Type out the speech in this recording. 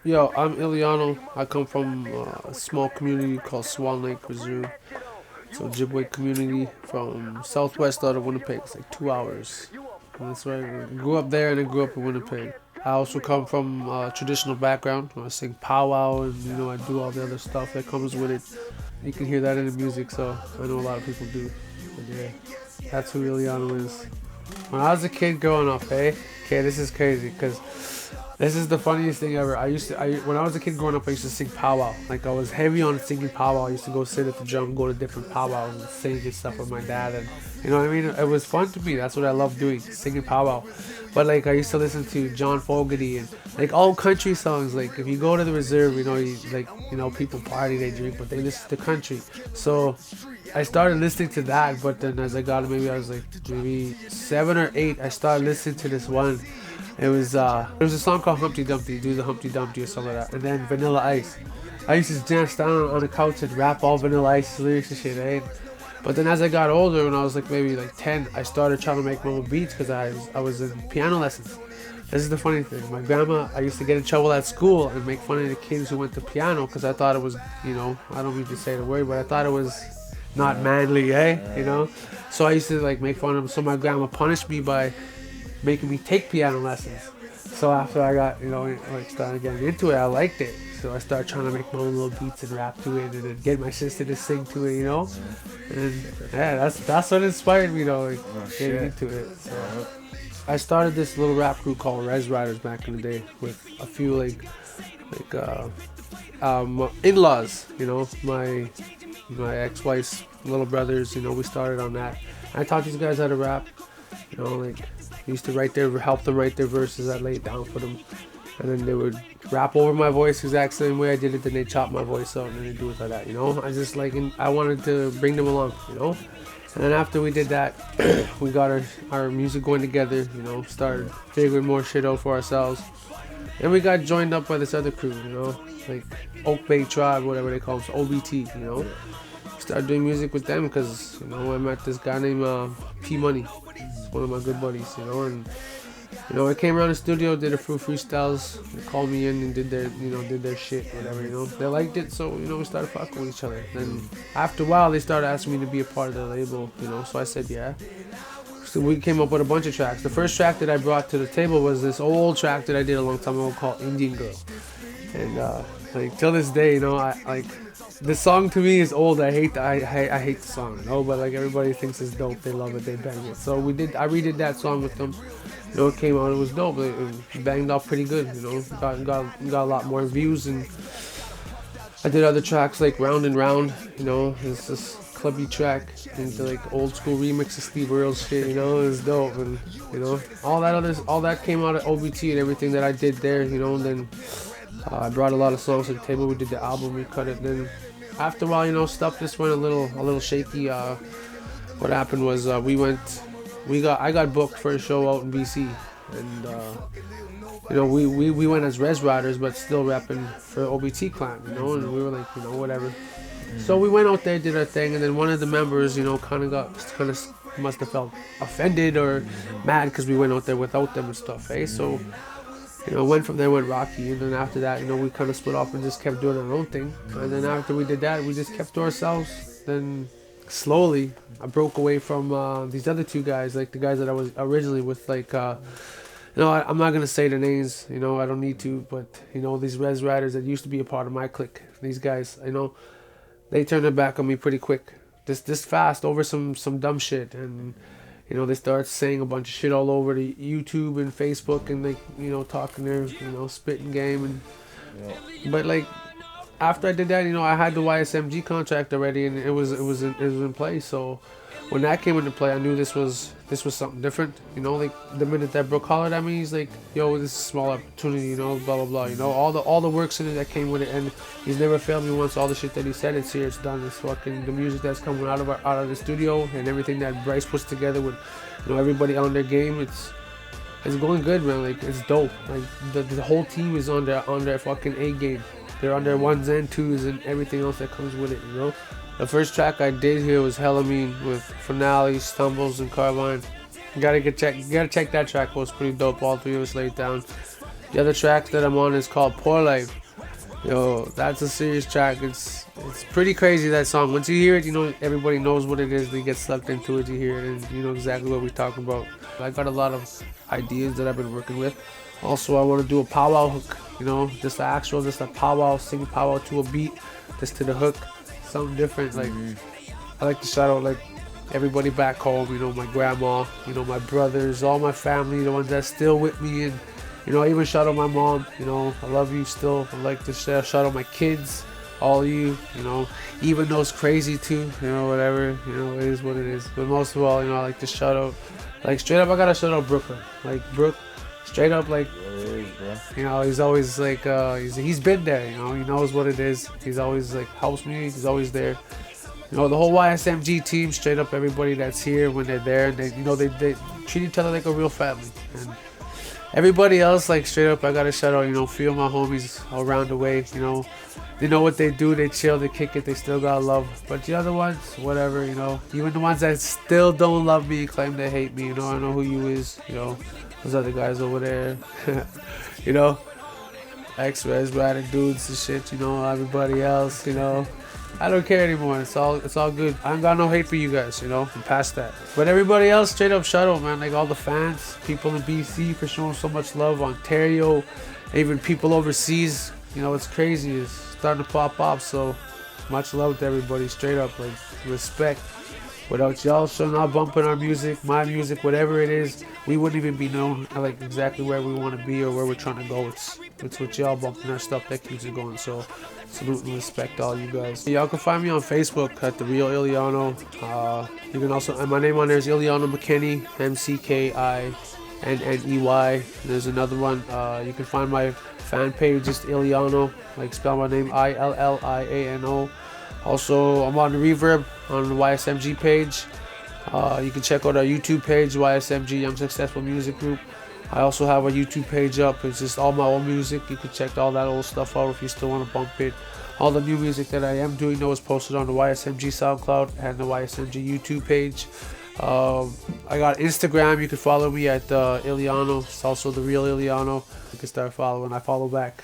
Yo, I'm Illiano. I come from a small community called Swan Lake Reserve. So Ojibwe community from southwest out of Winnipeg. It's like 2 hours. And that's right. I grew up there and I grew up in Winnipeg. I also come from a traditional background. I sing powwow and I do all the other stuff that comes with it. You can hear that in the music, so I know a lot of people do. But yeah, that's who Illiano is. When I was a kid growing up, okay, this is crazy because this is the funniest thing ever. When I was a kid growing up, I used to sing powwow. Like I was heavy on singing powwow. I used to go sit at the drum, go to different powwows and sing and stuff with my dad. And you know what I mean? It was fun to me. That's what I loved doing, singing powwow. But like I used to listen to John Fogerty and like all country songs. Like if you go to the reserve, people party, they drink, but they listen to country. So I started listening to that, but then as I got maybe I was like maybe 7 or 8, I started listening to this one. There was a song called Humpty Dumpty, do the Humpty Dumpty or something like that, and then Vanilla Ice. I used to dance down on the couch and rap all Vanilla Ice lyrics and shit, eh? But then as I got older, when I was like maybe like 10, I started trying to make my own beats because I was in piano lessons. This is the funny thing. My grandma, I used to get in trouble at school and make fun of the kids who went to piano because I thought it was, I don't mean to say the word, but I thought it was not manly, So I used to like make fun of them. So my grandma punished me by making me take piano lessons. So after I got, like started getting into it, I liked it. So I started trying to make my own little beats and rap to it, and then get my sister to sing to it. And yeah, that's what inspired me, like getting into it. So I started this little rap group called Res Riders back in the day with a few in-laws. My ex-wife's little brothers. We started on that. I taught these guys how to rap. Like I used to help them write their verses. I laid it down for them, and then they would rap over my voice exact same way I did it. Then they chop my voice out, and then they do it like that. I just I wanted to bring them along. And then after we did that, we got our music going together. Started figuring more shit out for ourselves, and we got joined up by this other crew. Like Oak Bay Tribe, whatever they call them, so OBT. Started doing music with them because I met this guy named P Money. He's one of my good buddies, and I came around the studio, did a few freestyles. They called me in and did their shit, whatever. They liked it, so we started fucking with each other. Then after a while, they started asking me to be a part of the label, So I said yeah. So we came up with a bunch of tracks. The first track that I brought to the table was this old track that I did a long time ago called Indian Girl, and like till this day, I like. The song to me is old. I hate the song, but like everybody thinks it's dope. They love it. They bang it. So I redid that song with them. It came out. It was dope. It banged out pretty good. Got a lot more views, and I did other tracks like Round and Round. It's this clubby track into like old school remix of Steve Earle's shit. It was dope, and all that came out of OBT and everything that I did there. And then I brought a lot of songs to the table. We did the album. We cut it. Then after a while, stuff just went a little shaky. What happened was I got booked for a show out in BC, and we went as Res Riders, but still rapping for OBT Clan, and we were like, whatever. So we went out there, did our thing, and then one of the members, kind of must have felt offended or mad because we went out there without them and stuff, So. Went from there, went Rocky, and then after that, we kind of split off and just kept doing our own thing. And then after we did that, we just kept to ourselves. Then slowly, I broke away from these other two guys, like the guys that I was originally with, I'm not gonna say their names, I don't need to, but these Res Riders that used to be a part of my clique, these guys, they turned their back on me pretty quick, this fast over some dumb shit, and. They start saying a bunch of shit all over the YouTube and Facebook, and talking their, spitting game, but like after I did that, I had the YSMG contract already, and it was in place. So when that came into play, I knew this was something different. Like the minute that Brooke hollered at me, he's like, "Yo, this is a small opportunity," blah blah blah. All the works in it that came with it, and he's never failed me once. All the shit that he said, it's here, it's done. It's fucking the music that's coming out of the studio, and everything that Bryce puts together with, everybody on their game. It's going good, man. Like it's dope. Like the whole team is on their fucking A game. They're on their ones and twos and everything else that comes with it. The first track I did here was Hella Mean with Finale, Stumbles, and Carbine. You gotta check that track. It was pretty dope. All three of us laid down. The other track that I'm on is called Poor Life. Yo, that's a serious track. It's pretty crazy, that song. Once you hear it, you know everybody knows what it is. They get sucked into it. You hear it, and you know exactly what we're talking about. I got a lot of ideas that I've been working with. Also, I want to do a powwow hook. You know, just a powwow, sing powwow to a beat, just to the hook, something different. Like I like to shout out like everybody back home. You know, my grandma. You know, my brothers, all my family, the ones that's still with me, and you know, I even shout out my mom. You know, I love you still. I like to shout out my kids, all of you. You know, even those crazy too. You know, whatever. You know, it is what it is. But most of all, you know, I like to shout out, like straight up, I gotta shout out Brooklyn. Like Brook, straight up, like you know, he's always like he's been there. You know, he knows what it is. He's always like helps me. He's always there. You know, the whole YSMG team, straight up, everybody that's here when they're there, and they, you know, they treat each other like a real family. And everybody else, like straight up, I gotta shout out, you know, few of my homies around the way, you know, they know what they do, they chill, they kick it, they still got love. But the other ones, whatever, you know, even the ones that still don't love me, claim they hate me, you know, I know who you is, you know, those other guys over there, you know, X-Res, riding dudes and shit, you know, everybody else, you know. I don't care anymore. It's all good. I ain't got no hate for you guys, you know. I'm past that. But everybody else, straight up shout out, man. Like all the fans, people in BC for showing so much love. Ontario, even people overseas. You know, it's crazy. It's starting to pop up. So much love to everybody. Straight up, like respect. Without y'all showing up, bumping our music, my music, whatever it is, we wouldn't even be known like exactly where we want to be or where we're trying to go. It's with y'all bumping our stuff that keeps it going. So salute and respect all you guys. Y'all can find me on Facebook at The Real Illiano. You can also, and my name on there is Illiano McKinney, McKinney. There's another one. You can find my fan page, just Illiano, like spell my name Illiano. Also, I'm on the Reverb on the YSMG page. You can check out our YouTube page, YSMG Young Successful Music Group. I also have a YouTube page up. It's just all my old music. You can check all that old stuff out if you still want to bump it. All the new music that I am doing though is posted on the YSMG SoundCloud and the YSMG YouTube page. I got Instagram. You can follow me at Illiano. It's also The Real Illiano. You can start following. I follow back.